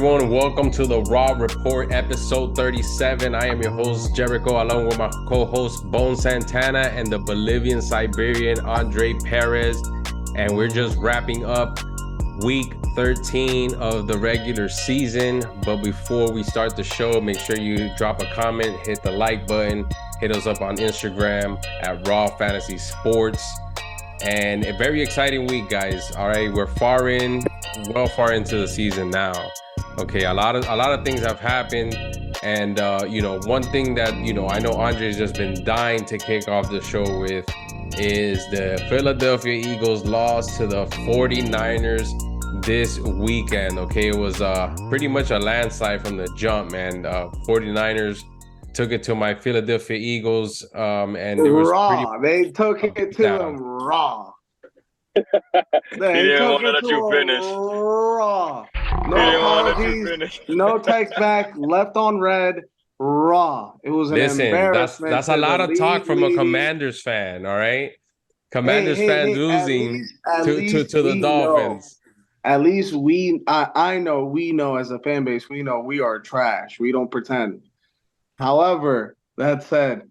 everyone? Welcome to the Raw Report, episode 37. I am your host, Jericho, along with my co-host, Bone Santana, and the Bolivian Siberian, Andre Perez. And we're just wrapping up week 13 of the regular season. But before we start the show, make sure you drop a comment, hit the like button, hit us up on Instagram at Raw Fantasy Sports. And a very exciting week, guys. All right, we're far into the season now. Okay, a lot of things have happened, and one thing that I know Andre's just been dying to kick off the show with is the Philadelphia Eagles loss to the 49ers this weekend. Okay, it was pretty much a landslide from the jump, man. 49ers took it to my Philadelphia Eagles, and it was raw. They took it to them raw. They took it to finish. Raw. No apologies, no text back, left on red, raw. It was an embarrassment. That's a lot of talk from a Commanders fan, all right? Commanders fan losing to the Dolphins. At least I know we know as a fan base, we know we are trash. We don't pretend. However, that said,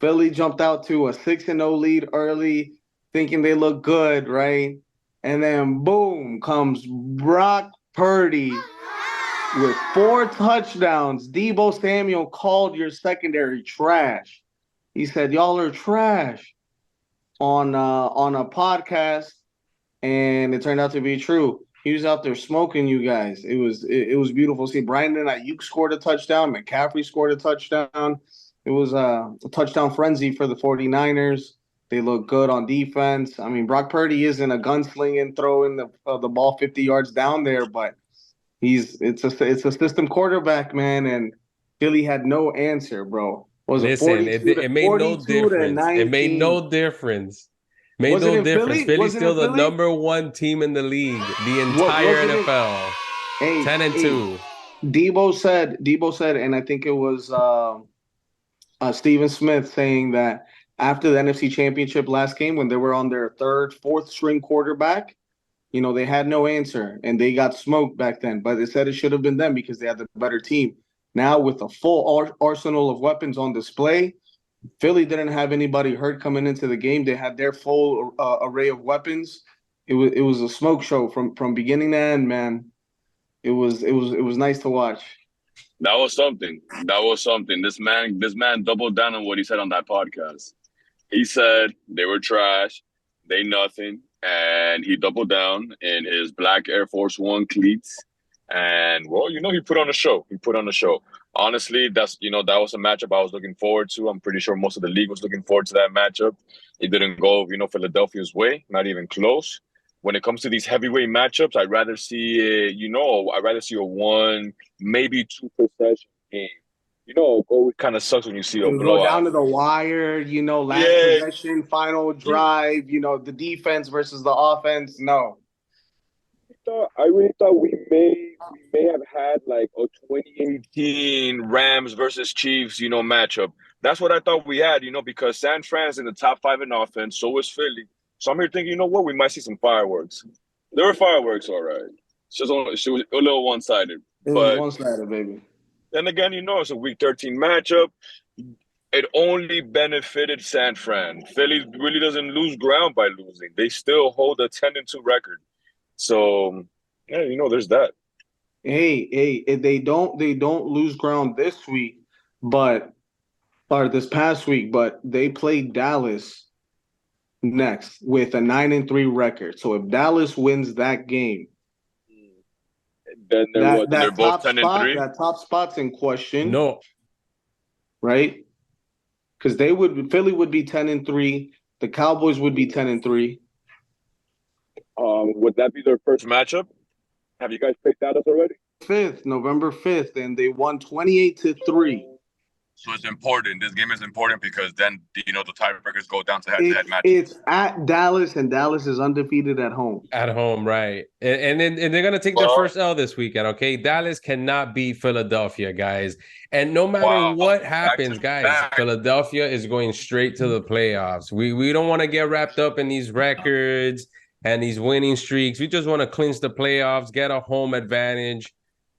Philly jumped out to a 6-0 lead early, thinking they look good, right? And then, boom, comes Brock Purdy with 4 touchdowns. Deebo Samuel called your secondary trash. He said, y'all are trash on a podcast, and it turned out to be true. He was out there smoking you guys. It was beautiful. See, Brandon Ayuk scored a touchdown. McCaffrey scored a touchdown. It was a touchdown frenzy for the 49ers. They look good on defense. I mean, Brock Purdy isn't a gunslinging throwing the ball 50 yards down there, but it's a system quarterback, man. And Philly had no answer, bro. Listen, it made no difference. It made no difference. Made no difference. Philly's still the number 1 team in the league, the entire NFL. 10-2. Deebo said, and I think it was Stephen Smith saying that after the NFC Championship last game, when they were on their 3rd, 4th string quarterback, they had no answer and they got smoked back then. But they said it should have been them because they had the better team. Now with a full arsenal of weapons on display, Philly didn't have anybody hurt coming into the game. They had their full array of weapons. It was a smoke show from beginning to end, man. It was nice to watch. That was something. This man doubled down on what he said on that podcast. He said they were trash, they nothing, and he doubled down in his black Air Force One cleats. And he put on a show. Honestly, that was a matchup I was looking forward to. I'm pretty sure most of the league was looking forward to that matchup. It didn't go, Philadelphia's way, not even close. When it comes to these heavyweight matchups, I'd rather see a 1, maybe 2 possession game. It kind of sucks when you see a blowout. Go down to the wire, last possession, final drive, the defense versus the offense. No. I really thought we may have had like a 2018 Rams versus Chiefs, matchup. That's what I thought we had, because San Fran's in the top 5 in offense, so is Philly. So I'm here thinking, we might see some fireworks. There were fireworks, all right. It was a little one-sided. It was one-sided, baby. Then again, it's a Week 13 matchup. It only benefited San Fran. Philly really doesn't lose ground by losing. They still hold a 10-2 record. So, there's that. Hey, they don't lose ground this past week, but they played Dallas next with a 9-3 record. So if Dallas wins that game, then they're both 10-3. That top spot's in question. No, right? Because Philly would be 10-3. The Cowboys would be 10-3. Would that be their first matchup? Have you guys picked Dallas already? November 5th, and they won 28-3. So it's important. This game is important because then the tiebreakers go down to head-to-head matches. It's at Dallas, and Dallas is undefeated at home. At home, right? And they're gonna take their first L this weekend. Okay, Dallas cannot beat Philadelphia, guys. And no matter what happens, guys, Philadelphia is going straight to the playoffs. We don't want to get wrapped up in these records and these winning streaks. We just want to clinch the playoffs, get a home advantage.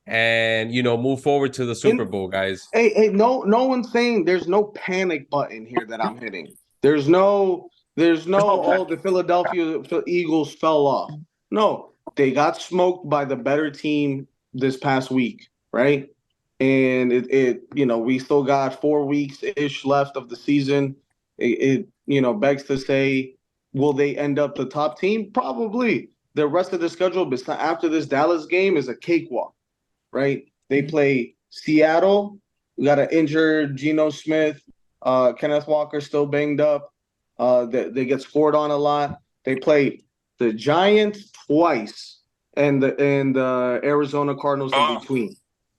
and move forward to the Super Bowl, guys. Hey, no one's saying there's no panic button here that I'm hitting. There's no the Philadelphia Eagles fell off. No, they got smoked by the better team this past week, right? And we still got 4 weeks ish left of the season. It begs to say, will they end up the top team? Probably. The rest of the schedule after this Dallas game is a cakewalk, right? They play Seattle. We got an injured Geno Smith. Kenneth Walker still banged up. They get scored on a lot. They play the Giants twice and the Arizona Cardinals in between.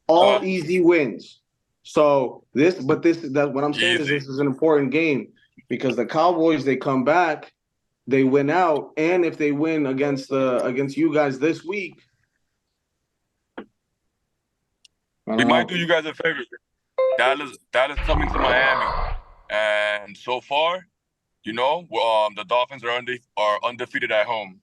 All easy wins. So what I'm saying is this is an important game because the Cowboys, they come back, they win out, and if they win against you guys this week, we might do you guys a favor. Dallas coming to Miami, and so far, the Dolphins are undefeated at home.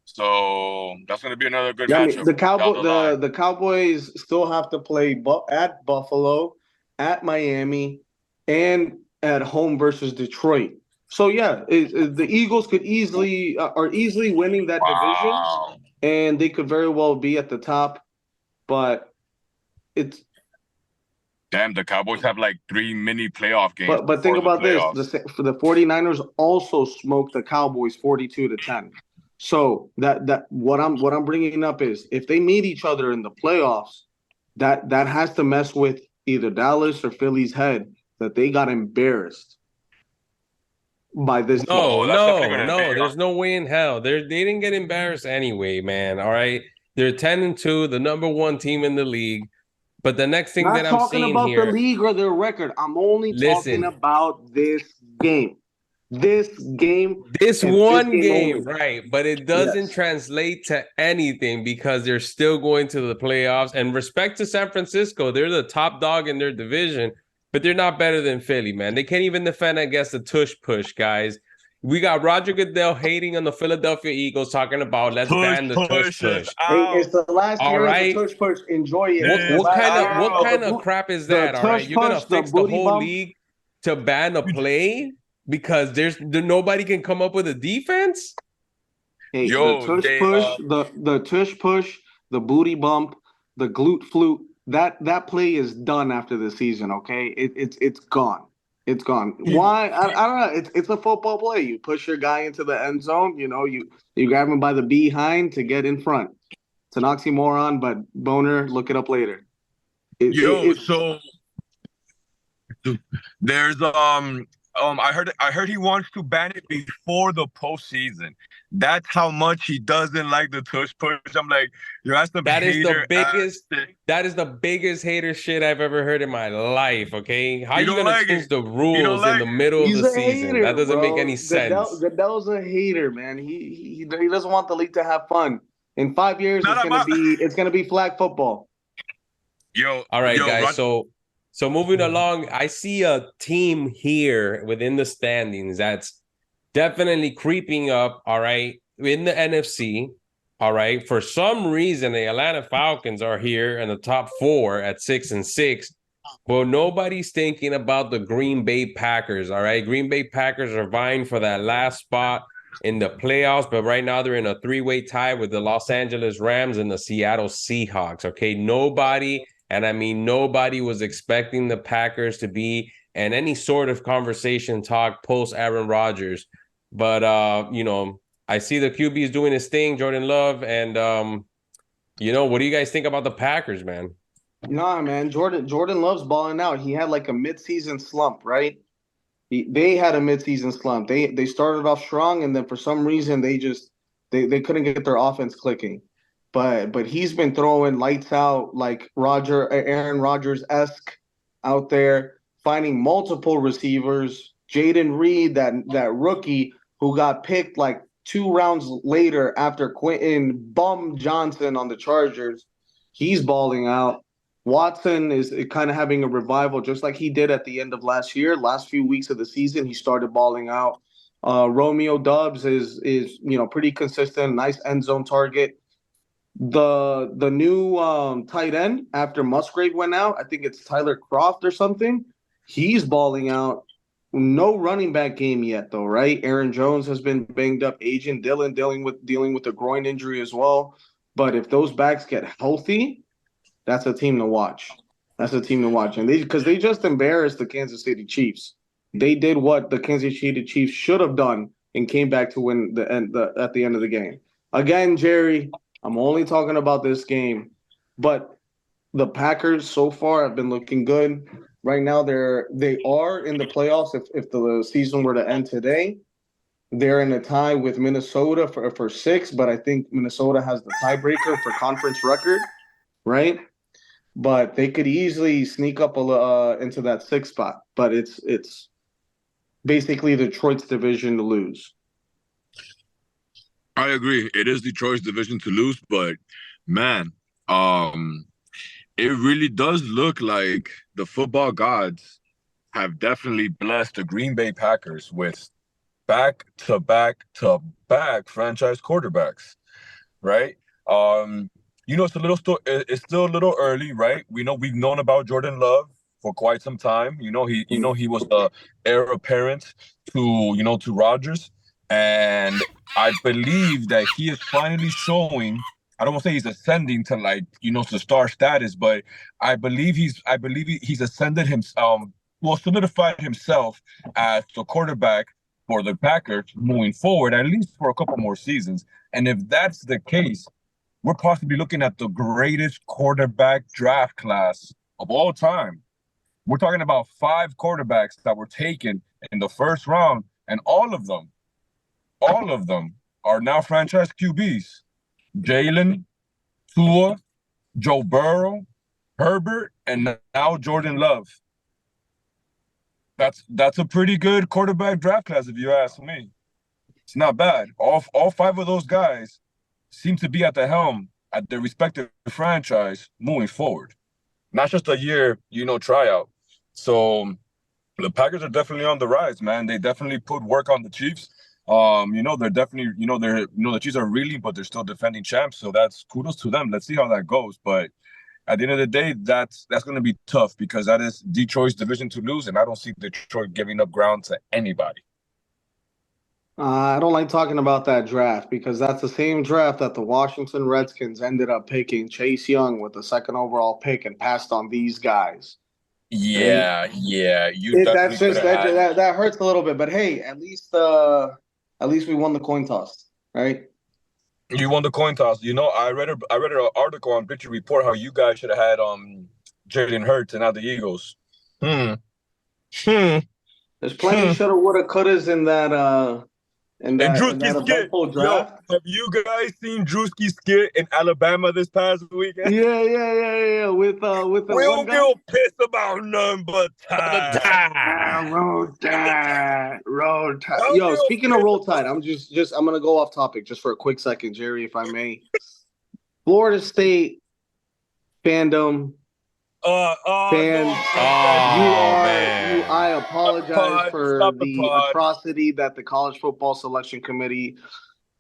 So that's going to be another good matchup. The Cowboys still have to play at Buffalo, at Miami, and at home versus Detroit. So the Eagles are easily winning that division, and they could very well be at the top. But it's the Cowboys have like 3 mini playoff games. But think about this: the 49ers also smoked the Cowboys 42-10. So that what I'm bringing up is if they meet each other in the playoffs, that has to mess with either Dallas or Philly's head that they got embarrassed by this. No, there's no way in hell. They didn't get embarrassed anyway, man. All right, they're 10-2, the number 1 team in the league. But the next thing that I'm seeing here, not talking about the league or their record. I'm only talking about this game. This one game, right? But it doesn't translate to anything because they're still going to the playoffs. And respect to San Francisco, they're the top dog in their division, but they're not better than Philly, man. They can't even defend against the tush push, guys. We got Roger Goodell hating on the Philadelphia Eagles, talking about let's ban the tush push. Hey, it's the last year of the tush push. Enjoy it. What kind of crap is that? All right, you're gonna fix the whole league to ban a play because there's nobody can come up with a defense. Hey, the tush push, the booty bump, the glute flute. That play is done after the season. Okay, it's gone. It's gone. Why? I don't know. It's a football play. You push your guy into the end zone. You grab him by the behind to get in front. It's an oxymoron, but Boner, look it up later. So there's I heard he wants to ban it before the postseason. That's how much he doesn't like the tush push. I'm like, that's the that is the biggest hater shit I've ever heard in my life. Okay, how you gonna change the rules in the middle of the season? That doesn't make any sense. Goodell's a hater, man. He doesn't want the league to have fun. In 5 years, it's gonna be flag football. All right, guys. So moving along, I see a team here within the standings that's definitely creeping up, all right, in the NFC, all right. For some reason, the Atlanta Falcons are here in the top 4 at 6-6, but nobody's thinking about the Green Bay Packers, all right? Green Bay Packers are vying for that last spot in the playoffs, but right now they're in a 3-way tie with the Los Angeles Rams and the Seattle Seahawks, okay? Nobody was expecting the Packers to be in any sort of conversation talk post Aaron Rodgers. But, I see the QB is doing his thing, Jordan Love. And, what do you guys think about the Packers, man? Nah, man, Jordan Love's balling out. He had like a midseason slump, right? They had a midseason slump. They started off strong, and then for some reason they couldn't get their offense clicking. But he's been throwing lights out like Aaron Rodgers-esque out there, finding multiple receivers. Jaden Reed, that rookie who got picked like 2 rounds later after Quentin Bum Johnson on the Chargers, he's balling out. Watson is kind of having a revival just like he did at the end of last year. Last few weeks of the season, he started balling out. Romeo Doubs is pretty consistent, nice end zone target. The new tight end after Musgrave went out, I think it's Tyler Croft or something. He's balling out. No running back game yet though, right? Aaron Jones has been banged up. Agent Dillon dealing with a groin injury as well. But if those backs get healthy, that's a team to watch. That's a team to watch. And they just embarrassed the Kansas City Chiefs. They did what the Kansas City Chiefs should have done and came back to win at the end of the game. Again, Jerry, I'm only talking about this game, but the Packers so far have been looking good. Right now, they are in the playoffs. If the season were to end today, they're in a tie with Minnesota for six. But I think Minnesota has the tiebreaker for conference record, right? But they could easily sneak up into that sixth spot. But it's basically Detroit's division to lose. I agree. It is Detroit's division to lose, but man, it really does look like the football gods have definitely blessed the Green Bay Packers with back-to-back-to-back franchise quarterbacks, right? It's still a little early, right? We've known about Jordan Love for quite some time. He was the heir apparent to Rodgers, and I believe that he is finally showing. I don't want to say he's ascending to to star status, but I believe he's ascended solidified himself as the quarterback for the Packers moving forward, at least for a couple more seasons. And if that's the case, we're possibly looking at the greatest quarterback draft class of all time. We're talking about 5 quarterbacks that were taken in the first round, and all of them are now franchise QBs. Jalen, Tua, Joe Burrow, Herbert, and now Jordan Love. That's a pretty good quarterback draft class, if you ask me. It's not bad. All 5 of those guys seem to be at the helm at their respective franchise moving forward. Not just a year, tryout. So the Packers are definitely on the rise, man. They definitely put work on the Chiefs. They're definitely, the Chiefs are reeling, but they're still defending champs. So that's kudos to them. Let's see how that goes. But at the end of the day, that's going to be tough because that is Detroit's division to lose, and I don't see Detroit giving up ground to anybody. I don't like talking about that draft because that's the same draft that the Washington Redskins ended up picking Chase Young with the 2nd overall pick and passed on these guys. Yeah, right? yeah. That's just that hurts a little bit, but hey, at least we won the coin toss, right? You won the coin toss. I read an article on Bleacher Report how you guys should have had Jalen Hurts and not the Eagles. There's plenty shoulda, woulda, couldas in that eventful draft. Yo, have you guys seen Drewski's skit in Alabama this past weekend? Yeah. With the we don't give a piss about none but time. Roll Tide. Yo, speaking of Roll Tide, I'm gonna go off topic just for a quick second, Jerry, if I may. Florida State fandom. I apologize for the atrocity that the College Football Selection Committee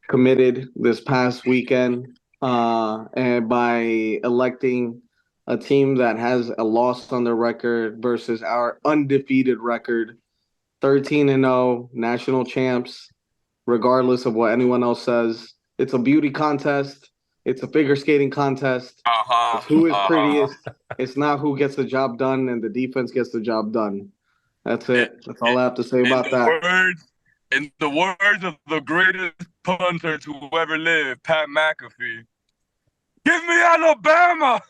committed this past weekend, and by electing a team that has a loss on their record versus our undefeated record, 13-0 national champs, regardless of what anyone else says. It's a beauty contest. It's a figure skating contest. It's who is prettiest. It's not who gets the job done, and the defense gets the job done. That's it. That's all I have to say about that. In the words of the greatest punter to ever live, Pat McAfee, give me Alabama.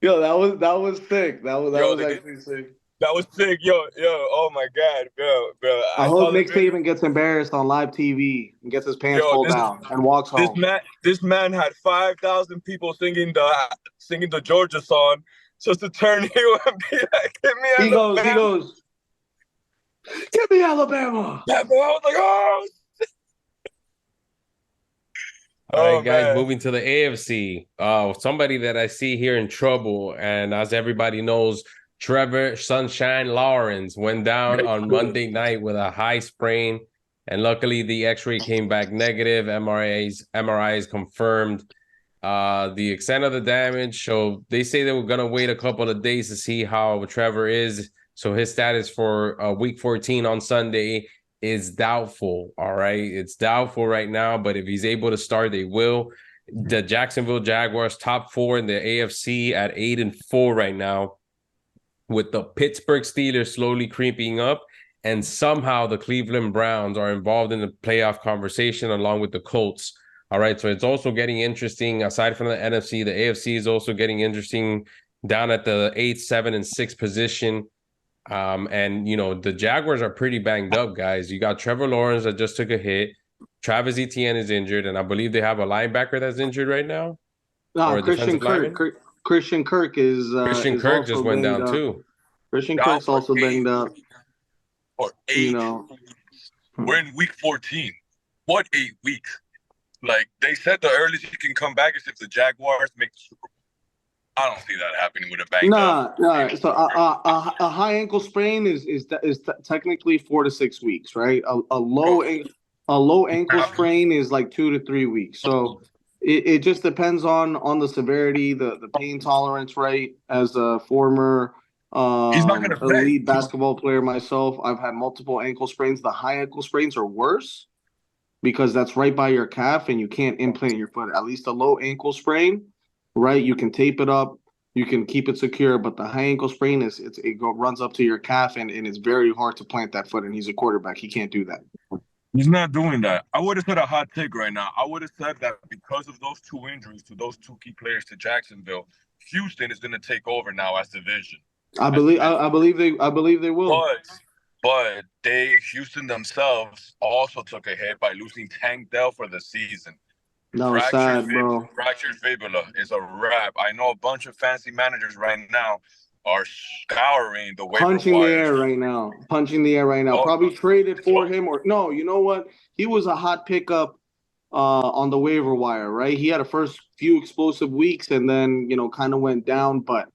Yo, that was sick. That was actually sick. That was sick, yo, oh my God, bro. I hope Nick Saban gets embarrassed on live TV and gets his pants pulled down and walks home. This man had 5,000 people singing the Georgia song just to turn heel and be like, "Give me Alabama." He goes, "Give me Alabama." Yeah, bro. I was like, oh. All right, guys, moving to the AFC. Somebody that I see here in trouble, and as everybody knows, Trevor Sunshine Lawrence went down on Monday night with a high sprain And luckily, the X-ray came back negative. MRIs confirmed the extent of the damage. So they say they were gonna wait a couple of days to see how Trevor is. So his status for week 14 on Sunday is doubtful. All right, it's doubtful right now. But if he's able to start, they will. The Jacksonville Jaguars, top 4 in the AFC at 8-4 right now, with the Pittsburgh Steelers slowly creeping up. And somehow the Cleveland Browns are involved in the playoff conversation along with the Colts. All right, so it's also getting interesting. Aside from the NFC, the AFC is also getting interesting down at the 8, 7, and 6 position. And, the Jaguars are pretty banged up, guys. You got Trevor Lawrence that just took a hit. Travis Etienne is injured, and I believe they have a linebacker that's injured right now. No, Christian Kirk. Christian Kirk is Christian Kirk just went down too. Christian Kirk's also banged up. Or 8. We're in week 14. What 8 weeks? Like, they said the earliest you can come back is if the Jaguars make the Super Bowl. I don't see that happening with a banged up. Nah. So a high ankle sprain is technically 4 to 6 weeks, right? A low ankle sprain is like 2 to 3 weeks. So it just depends on the severity, the pain tolerance, right? As a former He's not gonna elite basketball player myself, I've had multiple ankle sprains. The high ankle sprains are worse because that's right by your calf and you can't implant your foot. At least a low ankle sprain, right? You can tape it up, you can keep it secure, but the high ankle sprain runs up to your calf and it's very hard to plant that foot. And he's a quarterback; he can't do that. He's not doing that. I would have said a hot take right now. I would have said that because of those 2 injuries to those 2 key players to Jacksonville, Houston is going to take over now as division. I believe they will. But Houston themselves also took a hit by losing Tank Dell for the season. No, sad, bro. Fractured fibula is a wrap. I know a bunch of fancy managers right now are scouring the waiver punching the air right now. Probably traded for him or no. You know what? He was a hot pickup on the waiver wire, right? He had a first few explosive weeks and then kind of went down, but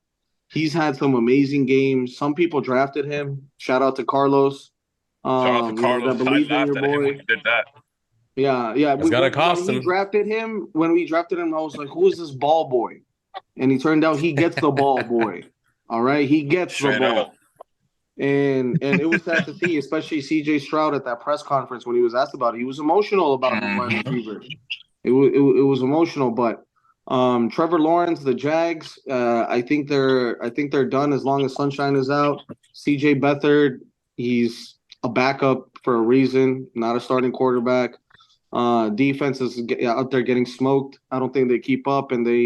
he's had some amazing games. Some people drafted him. Shout out to Carlos. Shout out to Carlos. That believed in your boy. When he did that. Yeah. It's gonna cost him. When we drafted him, I was like, "Who is this ball boy?" And he turned out he gets the ball boy. All right, he gets the ball. And it was sad to see, especially CJ Stroud at that press conference when he was asked about it. He was emotional about his wide receiver. It was emotional, but Trevor Lawrence, the Jags, I think they're done as long as Sunshine is out. CJ Beathard, he's a backup for a reason, not a starting quarterback. Defense is out there getting smoked. I don't think they keep up, and they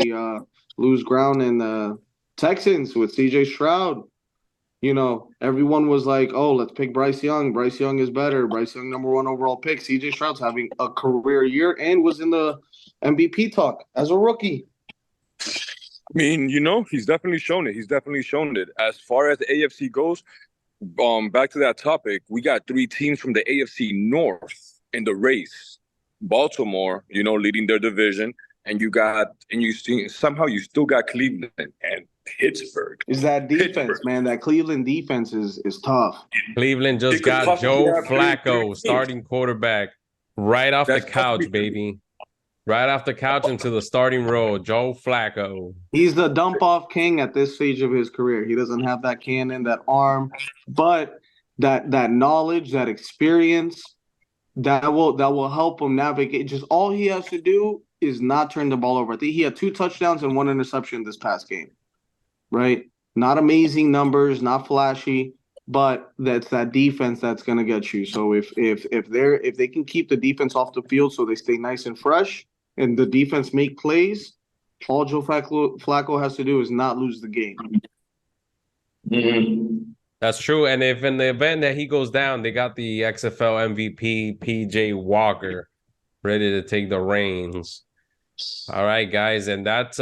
lose ground. And the Texans with CJ Stroud, everyone was like, "Oh, let's pick Bryce Young. Bryce Young is better. Bryce Young, number 1 overall pick." CJ Stroud's having a career year and was in the MVP talk as a rookie. I mean, he's definitely shown it. As far as the AFC goes, back to that topic, we got 3 teams from the AFC North in the race. Baltimore, leading their division, and somehow you still got Cleveland and Pittsburgh. Is that defense, man? That Cleveland defense is tough. Cleveland just got Joe Flacco, starting quarterback, right off the couch, baby. Right off the couch into the starting role, Joe Flacco. He's the dump-off king at this stage of his career. He doesn't have that cannon, that arm, but that knowledge, that experience, that will help him navigate. Just all he has to do is not turn the ball over. I think he had 2 touchdowns and 1 interception this past game, right? Not amazing numbers, not flashy, but that's that defense that's going to get you. So if they can keep the defense off the field so they stay nice and fresh and the defense make plays, all Joe Flacco has to do is not lose the game. Mm-hmm. That's true. And if in the event that he goes down, they got the XFL MVP PJ Walker ready to take the reins. All right, guys, and that's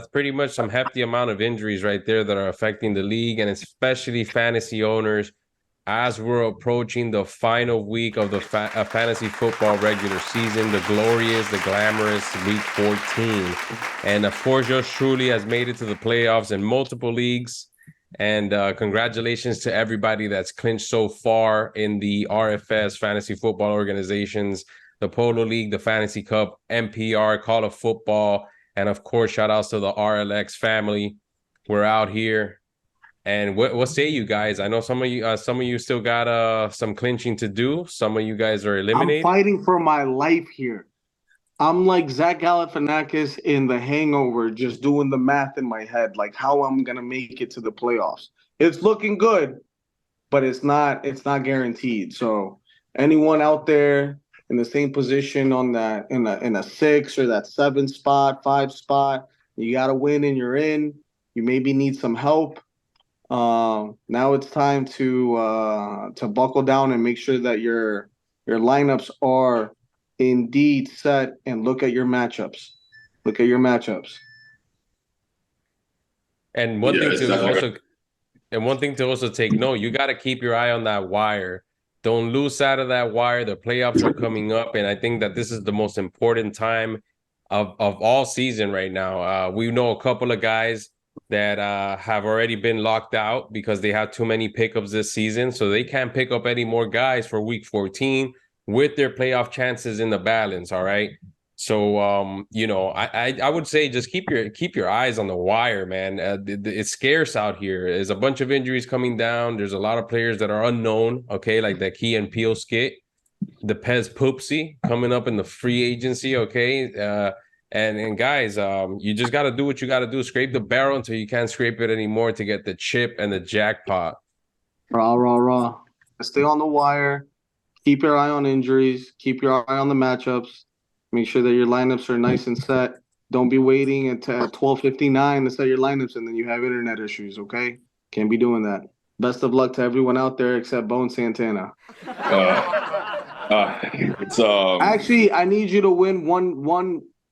pretty much some hefty amount of injuries right there that are affecting the league and especially fantasy owners as we're approaching the final week of the fantasy football regular season, the glorious, the glamorous week 14. And of course, yours truly has made it to the playoffs in multiple leagues. And congratulations to everybody that's clinched so far in the RFS Fantasy Football Organizations, the Polo League, the Fantasy Cup, MPR, Call of Football, and of course, shout outs to the RLX family. We're out here. And what say you guys? I know some of you still got some clinching to do. Some of you guys are I'm eliminated. fighting for my life here. I'm like Zach Galifianakis in The Hangover, just doing the math in my head, like how I'm gonna make it to the playoffs. It's looking good, but it's not guaranteed. So anyone out there in the same position on that in a 6 or that 7 spot, 5 spot, you got to win and you're in. You maybe need some help. Now it's time to buckle down and make sure that your lineups are indeed set, and look at your matchups. Look at your matchups. And one thing to also take note, you got to keep your eye on that wire. Don't lose sight of that wire. The playoffs are coming up, and I think that this is the most important time of all season right now. We know a couple of guys that have already been locked out because they had too many pickups this season, so they can't pick up any more guys for week 14 with their playoff chances in the balance. All right. So, you know, I would say just keep your eyes on the wire, man. It's scarce out here. There's a bunch of injuries coming down. There's a lot of players that are unknown. Okay, like the Key and Peel skit, the Pez Poopsie coming up in the free agency. Okay, and guys, you just got to do what you got to do. Scrape the barrel until you can't scrape it anymore to get the chip and the jackpot. Rah. Stay on the wire. Keep your eye on injuries. Keep your eye on the matchups. Make sure that your lineups are nice and set. Don't be waiting until 12:59 to set your lineups and then you have internet issues, okay? Can't be doing that. Best of luck to everyone out there except Bone Santana. Actually, I need you to win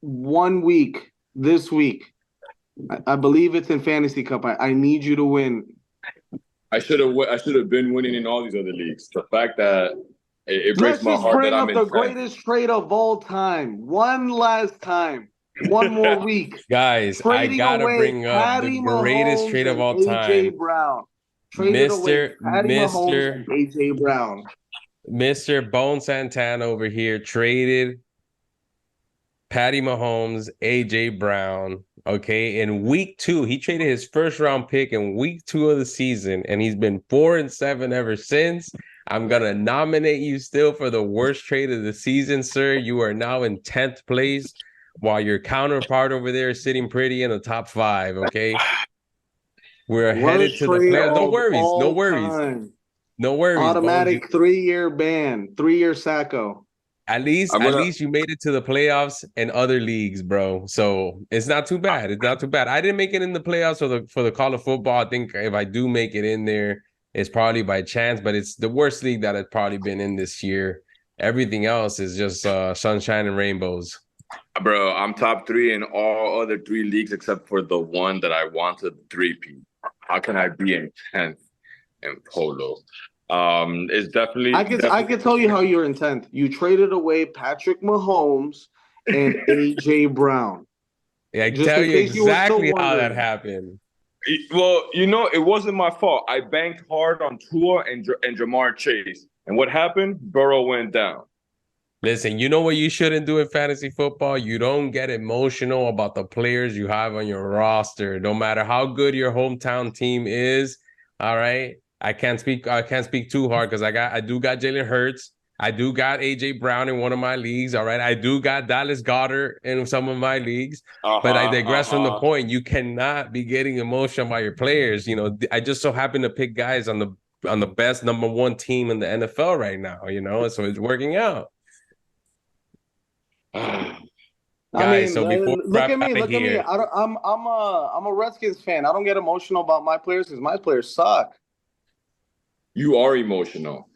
one week this week. I believe it's in Fantasy Cup. I need you to win. I should have been winning in all these other leagues. The fact that it breaks my heart that I'm in the greatest trade of all time. One last time. One more week. Guys, I gotta bring up the greatest trade of all time. AJ Brown. AJ Brown. Mr. Bone Santana over here traded Patty Mahomes, AJ Brown. Okay, in week 2, he traded his first round pick in week 2 of the season, and he's been 4-7 ever since. I'm gonna nominate you still for the worst trade of the season, sir. You are now in 10th place, while your counterpart over there is sitting pretty in the top 5. Okay, we're headed to the playoffs. No worries. Automatic 3-year ban, 3-year sacco. At least you made it to the playoffs in other leagues, bro. So it's not too bad. I didn't make it in the playoffs for the Call of Football. I think if I do make it in there, it's probably by chance, but it's the worst league that I've probably been in this year. Everything else is just sunshine and rainbows. Bro, I'm top 3 in all other 3 leagues except for the one that I wanted 3P. How can I be in 10th in Polo? It's definitely. I can tell you how you're in 10th. You traded away Patrick Mahomes and AJ Brown. Yeah, I can tell you exactly how that happened. Well, you know, it wasn't my fault. I banked hard on Tua and Jamar Chase. And what happened? Burrow went down. Listen, you know what you shouldn't do in fantasy football? You don't get emotional about the players you have on your roster, no matter how good your hometown team is. All right. I can't speak too hard because I do got Jalen Hurts. I do got AJ Brown in one of my leagues. All right. I do got Dallas Goedert in some of my leagues. But I digress from the point. You cannot be getting emotional about your players. You know, I just so happen to pick guys on the best number 1 team in the NFL right now, you know, so it's working out. Guys, so before look at me. I'm a Redskins fan. I don't get emotional about my players because my players suck. You are emotional.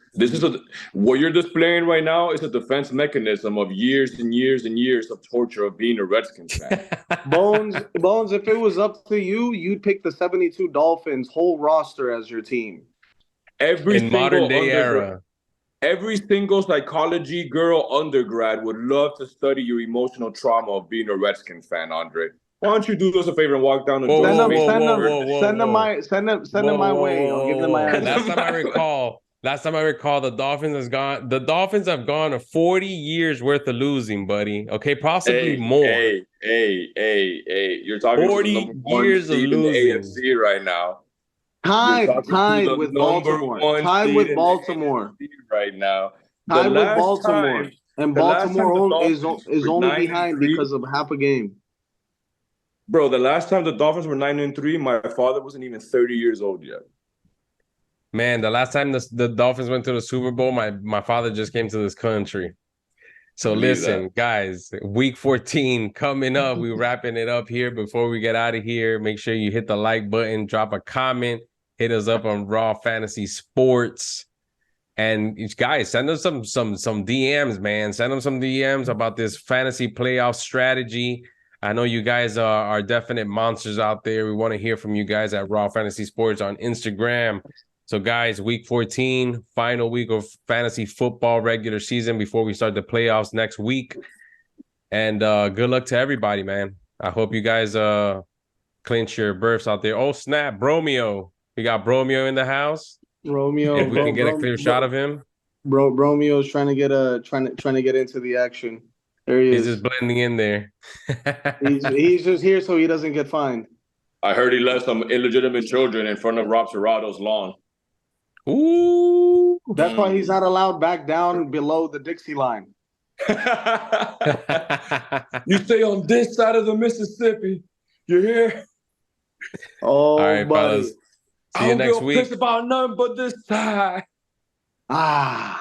What you're displaying right now is a defense mechanism of years and years and years of torture of being a Redskins fan. Bones, if it was up to you, you'd pick the 72 Dolphins whole roster as your team. In modern day era. Every single psychology girl undergrad would love to study your emotional trauma of being a Redskins fan, Andre. Why don't you do us a favor and walk down to Whoa, George whoa, Mason? Send them my way. I'll give them my address. Last time I recall, the Dolphins have gone 40 years worth of losing, buddy. Okay, possibly more. Hey. You're talking to 40 the number one years of seed in the losing. AFC right now. Tied with Baltimore. Tied with Baltimore right now. Tied with Baltimore. And Baltimore is only behind 9-3, because of half a game. Bro, the last time the Dolphins were 9-3, my father wasn't even 30 years old yet. Man, the last time the Dolphins went to the Super Bowl, my father just came to this country. So listen, guys, week 14 coming up. We're wrapping it up here. Before we get out of here, make sure you hit the like button, drop a comment, hit us up on Raw Fantasy Sports. And guys, send us some DMs, man. Send them some DMs about this fantasy playoff strategy. I know you guys are definite monsters out there. We want to hear from you guys at Raw Fantasy Sports on Instagram. So, guys, week 14, final week of fantasy football regular season before we start the playoffs next week. And good luck to everybody, man. I hope you guys clinch your berths out there. Oh, snap, Bromeo. We got Bromeo in the house. Romeo, if we can get a clear shot of him. Romeo's trying to get into the action. There he is. He's just blending in there. he's just here so he doesn't get fined. I heard he left some illegitimate children in front of Rob Serrato's lawn. Ooh. That's why he's not allowed back down below the Dixie line. You stay on this side of the Mississippi. You hear? Oh, all right, buddy. fellas. See you next week. About nothing but this side. Raw.